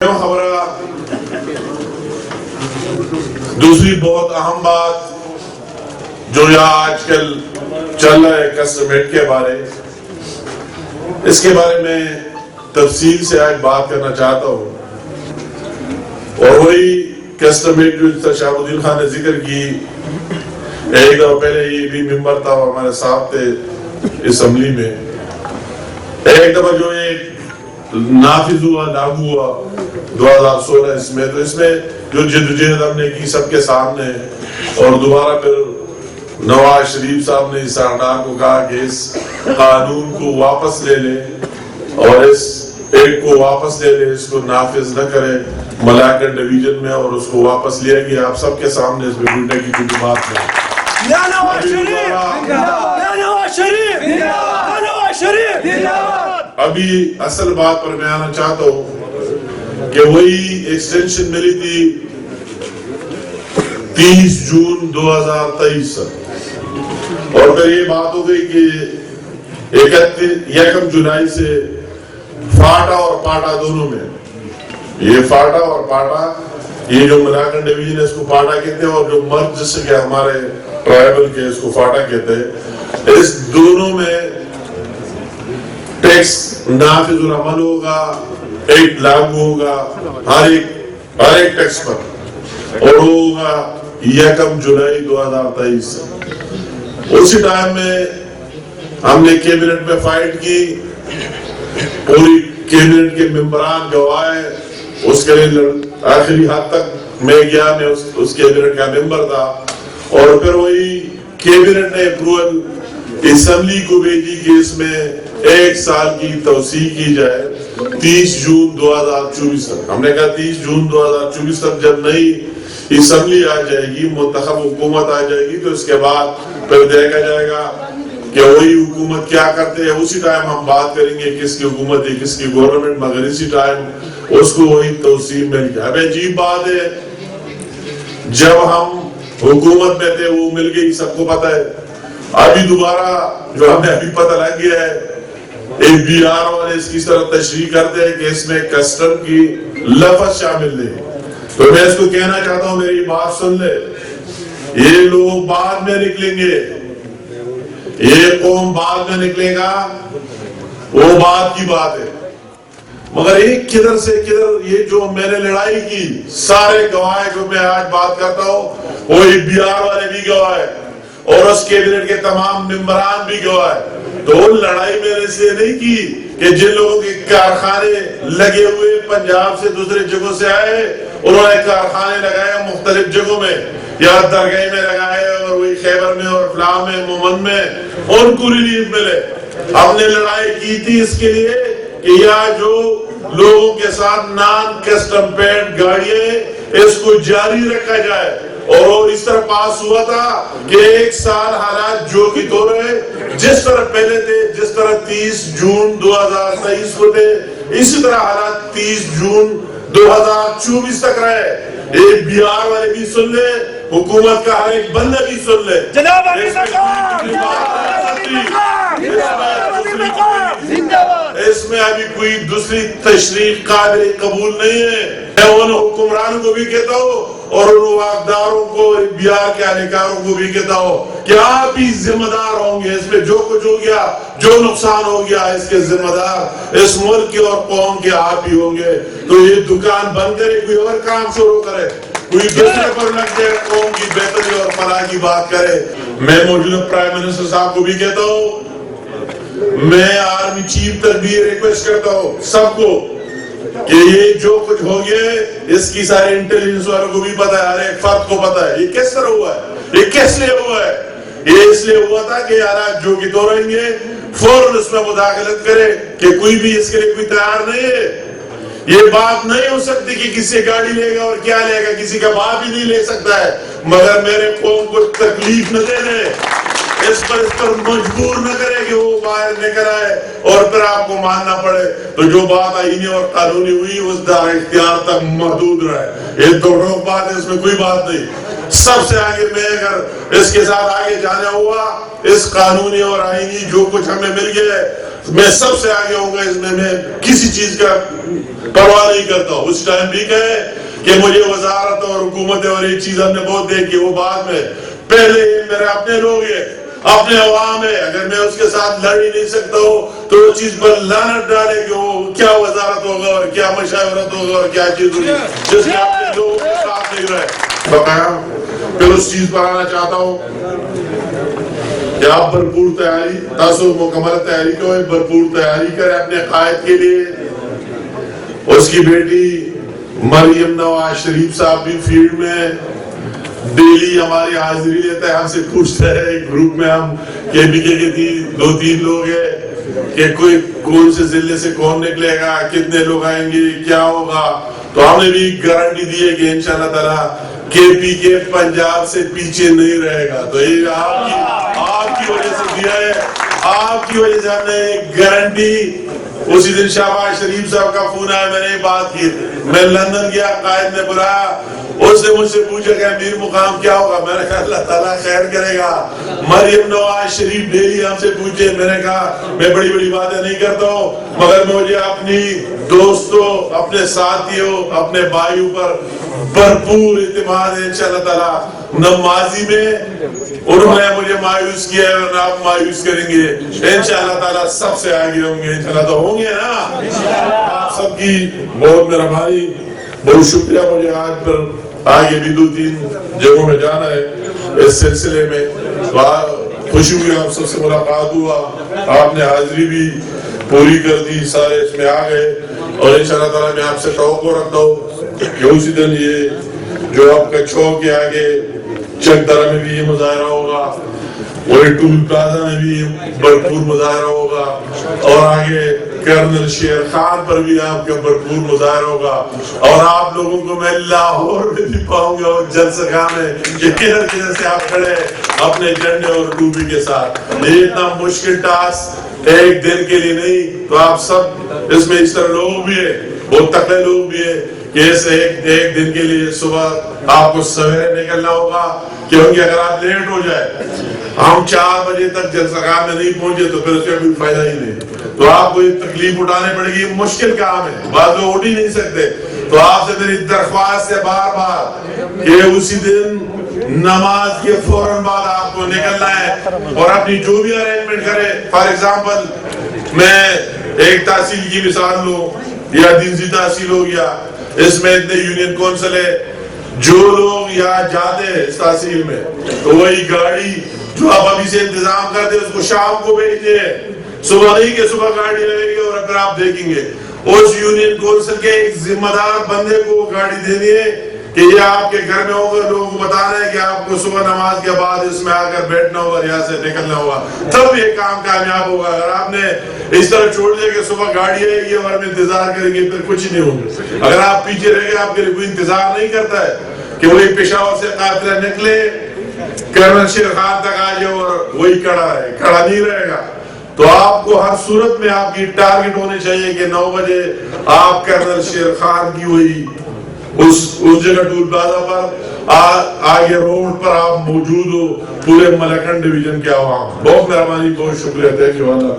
خبر دوسری بہت اہم بات جو یہاں آج کل چل رہا ہے کسٹمیٹ کے بارے، اس کے بارے میں تفصیل سے آج بات کرنا چاہتا ہوں. اور وہی کسٹمیٹ جو شہاب الدین خان نے ذکر کی، ایک دفعہ پہلے یہ بھی ممبر تھا اور ہمارے ساتھ تھے اسمبلی میں. ایک دفعہ جو ایک نافذ ہوا، لاگو ہوا 2016 اس میں، تو اس میں جو جدوجہد ہم نے کی سب کے سامنے، اور دوبارہ پھر نواز شریف صاحب نے اس سردار کو کہا کہ اس قانون کو واپس لے لے اور اس ایک کو واپس لے لے، اس کو نافذ نہ کرے ملاکنڈ ڈویژن میں، اور اس کو واپس لیا گیا. آپ سب کے سامنے اس میں ڈھونڈنے کی کوئی بات نہیں. ابھی اصل بات پر میں آنا چاہتا ہوں کہ وہی ایکسٹینشن ملی تھی 30 جون 2023 سے، اور پھر یہ بات ہو گئی کہ 1 جولائی سے فاٹا اور پاٹا دونوں میں، یہ فاٹا اور پاٹا، یہ جو ملاکنڈ ڈویژن ہے اس کو پاٹا کہتے ہیں، اور جو مرج جس کے ہمارے ٹرائبل کے اس کو فاٹا کہتے ہیں. اس دونوں میں ٹیکس نافذ العمل ہوگا، ایک لاگو ہوگا ہر ایک ٹیکس پر، اور ہوگا 1 جولائی 2023 سے. اسی ٹائم میں ہم نے کیبنٹ میں فائٹ کی، پوری کیبنٹ کے ممبران گواہ، اس کے لیے آخری حد تک میں گیا، میں اس کیبنٹ کا ممبر تھا. اور پھر وہی کیبنٹ نے اپروول اسمبلی کو بھیجی کہ اس میں 1 سال کی توسیع کی جائے 30 جون 2024 تک. ہم نے کہا 30 جون 2024 تک جب نئی اسمبلی آ جائے گی، منتخب حکومت آ جائے گی، تو اس کے بعد پھر دیکھا جائے گا کہ وہی حکومت کیا کرتے ہیں. اسی ٹائم ہم بات کریں گے کس کی حکومت ہے، کس کی گورنمنٹ، مگر اسی ٹائم اس کو وہی توسیع مل گیا. اب عجیب بات ہے، جب ہم حکومت میں تھے وہ مل گئی، سب کو پتہ ہے. ابھی دوبارہ جو ہمیں ابھی پتہ لگ گیا ہے، ایک بی آر والے اس کی طرف تشریح کرتے ہیں کہ اس میں کسٹم کی لفظ شامل نہیں. تو میں اس کو کہنا چاہتا ہوں، میری بات سن لے، یہ لوگ بعد میں نکلیں گے، یہ قوم بعد میں نکلے گا، وہ بات کی بات ہے. مگر ایک کدھر سے کدھر یہ جو میں نے لڑائی کی، سارے گواہ جو میں آج بات کرتا ہوں وہ بی آر والے بھی گواہ ہے، اور اس کیبنٹ کے تمام ممبران بھی گواہ ہے. تو لڑائی میں نے اس لیے نہیں کی کہ جن لوگوں کے کارخانے لگے ہوئے پنجاب سے دوسرے جگہوں سے آئے، انہوں نے کارخانے لگائے مختلف جگہوں میں، یا درگاہ میں لگائے، اور وہی خیبر میں اور فلاں میں مومن میں، ان کو ریلیف ملے. ہم نے لڑائی کی تھی اس کے لیے کہ یہاں جو لوگوں کے ساتھ نان کسٹم پیڈ گاڑیاں، اس کو جاری رکھا جائے. اور اس طرح پاس ہوا تھا کہ 1 سال حالات جو کی تو رہے، جس طرح پہلے تھے، جس طرح 30 جون 2023 کو تھے، اسی طرح حالات 30 جون 2024 تک رہے. ایک بی آر والے بھی سن لے، حکومت کا ہر ایک بندہ بھی سن لے. جناب اس میں ابھی کوئی دوسری تشریح قابل قبول نہیں ہے. میں ان حکمرانوں کو بھی کہتا ہوں اور ان واقداروں کو، بی آر کے اہلکاروں کو بھی کہتا ہوں کہ آپ ہی ذمہ دار ہوں گے. اس میں جو کچھ ہو گیا، جو نقصان ہو گیا، اس کے ذمہ دار اس ملک کے اور قوم کے آپ ہی ہوں گے. تو یہ دکان بند کرے، کوئی اور کام شروع کرے، کوئی دوسرے پر لگ جائے، قوم کی بہتری اور فلاح کی بات کرے. میں موجودہ پرائم منسٹر صاحب کو بھی کہتا ہوں، میں آرمی چیف تک بھی ریکویسٹ کرتا ہوں سب کو کہ یہ جو کچھ ہو گیا ہے، اس کی سارے انٹیلیجنس والوں کو بھی پتا ہے، ہر ایک فرد کو پتا ہے یہ کس طرح ہوا ہے، یہ کس لیے ہوا ہے. یہ اس لیے ہوا تھا کہ حالات جو کی تو رہیں گے، فوراً اس میں مداخلت کرے کہ کوئی بھی اس کے لیے کوئی تیار نہیں ہے. یہ بات نہیں ہو سکتی کہ کسی گاڑی لے گا اور کیا لے گا، کسی کا باپ ہی نہیں لے سکتا ہے. مگر میرے قوم کو تکلیف نہ دینے، اس پر مجبور نہ کرے کہ وہ باہر نکل آئے اور پھر آپ کو ماننا پڑے. تو جو بات آئینی اور قانونی ہوئی اس دار اختیار تک محدود رہے. یہ دونوں بات ہے، اس میں کوئی بات نہیں. سب سے آگے میں اگر اس کے ساتھ آگے جانا ہوا، اس قانونی اور آئینی جو کچھ ہمیں مل گیا ہے، میں سب سے آگے ہوں گا اس میں کسی چیز کا پرواہ نہیں کرتا ہوں. اس ٹائم بھی کہے کہ مجھے وزارت اور حکومت اور یہ چیز ہم نے بہت دیکھی, وہ بعد میں. پہلے میرے اپنے لوگ ہیں, اپنے عوام ہے, اگر میں اس کے ساتھ لڑ ہی نہیں سکتا ہوں تو اس چیز پر لعنت ڈالے کہ وہ کیا وزارت ہوگا اور کیا مشاورت ہوگا اور کیا چیز ہوگی جس میں اپنے لوگوں کے ساتھ نہیں رہے. بقایا پھر اس چیز پر آنا چاہتا ہوں کہ آپ بھرپور تیاری, تاسو مکمل تیاری کو بھرپور تیاری کریں اپنے قائد کے لیے. اس کی بیٹی مریم نواز شریف صاحب بھی فیلڈ میں ڈیلی ہماری حاضری لیتا ہے, ہم سے پوچھتا ہے ایک گروپ میں ہم کے بی کے 2-3 لوگ ہیں کہ کوئی کون سے ضلع سے کون نکلے گا, کتنے لوگ آئیں گے, کیا ہوگا. تو ہم نے بھی گارنٹی دی ہے کہ انشاءاللہ تعالی کے پی کے پنجاب سے پیچھے نہیں رہے گا. تو یہ آپ کی وجہ سے دیا ہے, آپ کی وجہ سے ہم نے گارنٹی. اسی دن شہباز شریف صاحب کا فون آیا, میں نے بات کی, میں لندن گیا, قائد نے بلایا, اس نے مجھ سے پوچھا کہ امیر مقام کیا ہوگا. میں نے کہا اللہ تعالیٰ خیر کرے گا. مریم نواز شریف ڈیلی ہم سے پوچھے, میں نے کہا میں بڑی بڑی باتیں نہیں کرتا ہوں مگر مجھے اپنی دوستوں, اپنے ساتھیوں, اپنے بھائیوں پر بھرپور اعتماد ہے انشاءاللہ تعالیٰ. نہ ماضی میں انہوں نے مجھے مایوس کیا ہے اور نہ آپ مایوس کریں گے انشاءاللہ تعالیٰ. سب سے آگے ہوں گے انشاءاللہ, تو ہوں گے نا. آپ سب کی بہت میرا بھائی بہت شکریہ. مجھے آج پر آگے بھی 2-3 جگہوں میں جانا ہے اس سلسلے میں. خوشی ہوئی آپ سب سے ملاقات ہوا, آپ نے حاضری بھی پوری کر دی, سارے اس میں آ گئے. اور انشاءاللہ تعالیٰ میں آپ سے توقع رکھتا ہوں کہ اسی دن یہ جو آپ کا چوک کے آگے چکدرہ میں بھی یہ مظاہرہ ہوگا, وہی ٹول پلازا میں بھی بھرپور مظاہرہ ہوگا, اور آگے کرنل شیر خان پر بھی آپ کا بھرپور مظاہرہ ہوگا. اور آپ لوگوں کو میں لاہور میں بھی پاؤں گا اور جلسہ گاہ میں کہ کدھر کدھر سے آپ کھڑے اپنے جھنڈے اور ٹوپی کے ساتھ. یہ اتنا مشکل ٹاسک ایک دن کے لیے نہیں, تو آپ سب اس میں اس طرح لوگ بھی ہیں, بہت تکڑے لوگ بھی ہیں کہ اس ایک دن کے لیے صبح آپ کو سویرے نکلنا ہوگا, کیونکہ اگر آپ لیٹ ہو جائے, ہم 4 بجے تک جلسہ گاہ میں نہیں پہنچے تو پھر اس کا کوئی فائدہ ہی نہیں. تو آپ کو یہ تکلیف اٹھانے پڑے گی, مشکل کام ہے, بعض لوگ اٹھ ہی نہیں سکتے. تو آپ سے میری درخواست ہے بار بار کہ اسی دن نماز کے فوراً بعد آپ کو نکلنا ہے اور اپنی جو بھی ارینجمنٹ کرے. فار ایگزامپل میں ایک تحصیل کی مثال لوں یا دینزی تحصیل ہو گیا, اس میں اتنے یونین کونسل ہے, جو لوگ یہاں جاتے ہیں اس تحصیل میں تو وہی گاڑی جو آپ ابھی سے انتظام کرتے ہیں اس کو شام کو بھیجتے ہیں, صبح نہیں کہ صبح گاڑی لگے گی. اور اگر آپ دیکھیں گے اس یونین کونسل کے ایک ذمہ دار بندے کو گاڑی دینی ہے کہ یہ آپ کے گھر میں ہوگا, لوگوں کو بتانا ہے کہ آپ کو صبح نماز کے بعد اس میں آ کر بیٹھنا ہوگا, یہاں سے نکلنا ہوگا, تب یہ کام کامیاب ہوگا. اگر آپ نے اس طرح چھوڑ دیا کہ صبح گاڑی آئے گی اور ہم انتظار کریں گے, پھر کچھ نہیں ہوگا. اگر آپ پیچھے رہ گئے, آپ کے لیے کوئی انتظار نہیں کرتا ہے کہ وہی پشاور سے قافلہ نکلے, کرنل شیر خان تک آ جائے اور وہی کھڑا ہے, کھڑا نہیں رہے گا. تو آپ کو ہر صورت میں آپ کی ٹارگٹ ہونی چاہیے کہ 9 بجے آپ کرنل شیر خان کی وہی اس جگہ ٹول پلازا پر آگے روڈ پر آپ موجود ہو, پورے ملکنڈ ڈویژن کے عوام. بہت مہربانی, بہت شکریہ. Thank you.